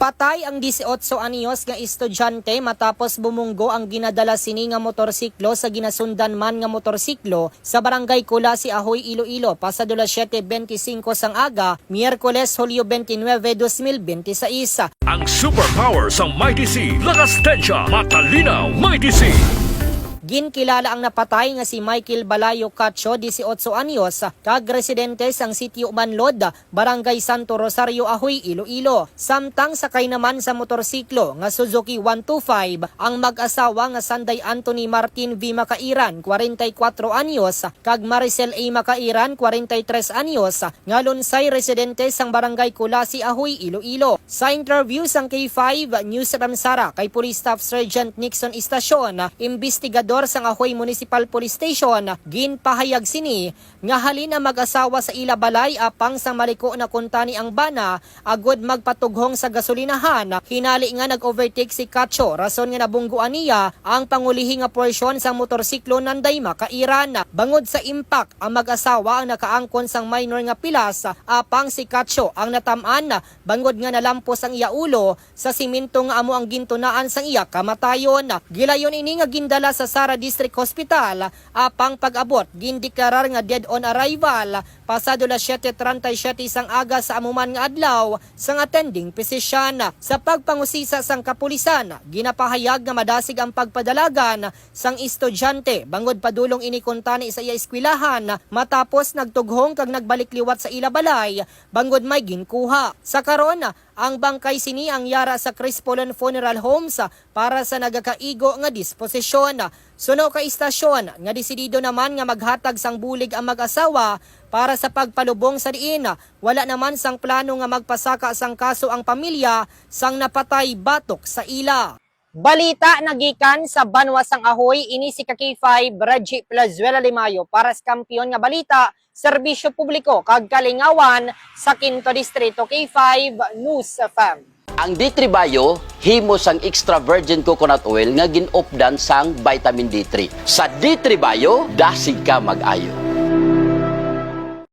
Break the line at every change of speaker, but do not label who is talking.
Napatay ang 18 anyos nga estudyante matapos bumunggo ang ginadala sini nga motorsiklo sa ginasundan man nga motorsiklo sa barangay Kulasi, Ahoy, Iloilo, pasado las 7:25 sang aga, Miyerkules, Hulyo 29, 2026.
Ang superpower sa Mighty C, lakas tensya, matalinaw, Mighty C.
Ginkilala ang napatay nga si Michael Balayo Cacho, 18 anyos, kag residente sang sitio Manlod, Barangay Santo Rosario, Ahoy, Iloilo. Samtang sakay naman sa motorsiklo nga Suzuki 125 ang mag-asawa nga Sanday Anthony Martin V. Makairan, 44 anyos, kag Maricel A. Makairan, 43 anyos, nga lunsay residente sang Barangay Kulasi, Ahoy, Iloilo. Sa interview sang K5 News Ramsara kay Police Staff Sergeant Nixon Estacion, investigador sang Ahoy Municipal Police Station, ginpahayag sini nga halin ang mag-asawa sa ila balay apang sang maliko na kuntani ang bana agud magpatughong sa gasolinahan. Hinali nga nag-overtake si Cacho, rason nga nabungguan niya ang pangulihi nga porsyon sang motorsiklo nanday Makairan. Bangod sa impact, ang mag-asawa ang nakaangkon sang minor nga pilas apang si Cacho ang natam-an bangod nga nalampos ang iya ulo sa simento nga amo ang gintunaan sang iya kamatayon. Gilayon ini nga gindala sa Sara District Hospital apang pag-abot gindeklarar nga dead on arrival pasado las 7:37 sang aga sa amuman nga adlaw sang attending physician. Sa pagpangusisa sang kapulisan, ginapahayag nga madasig ang pagpadalagan sang estudyante bangod padulong ini kuntani sa iya eskwelahan matapos nagtughong kag nagbalik liwat sa ila balay bangod may ginkuha. Sa karon, ang bangkay sini ang yara sa Crispolan Funeral Homes para sa nagakaigo nga disposisyon. Suno ka istasyon nga desidido naman nga maghatag sang bulig ang mag-asawa para sa pagpalubong sa diin. Wala naman sang plano nga magpasaka sang kaso ang pamilya sang napatay batok sa ila. Balita nagikan sa Banwa sang Ahoy, ini si K5 Reggie Plazuela Limayo para sa kampiyon nga balita, serbisyo publiko kag kalingawan sa Quinto Distrito. K5 News FM.
Ang D3 Bio, himo sang extra virgin coconut oil nga gin-updan sang vitamin D3. Sa D3 Bio, dasig ka mag-ayo.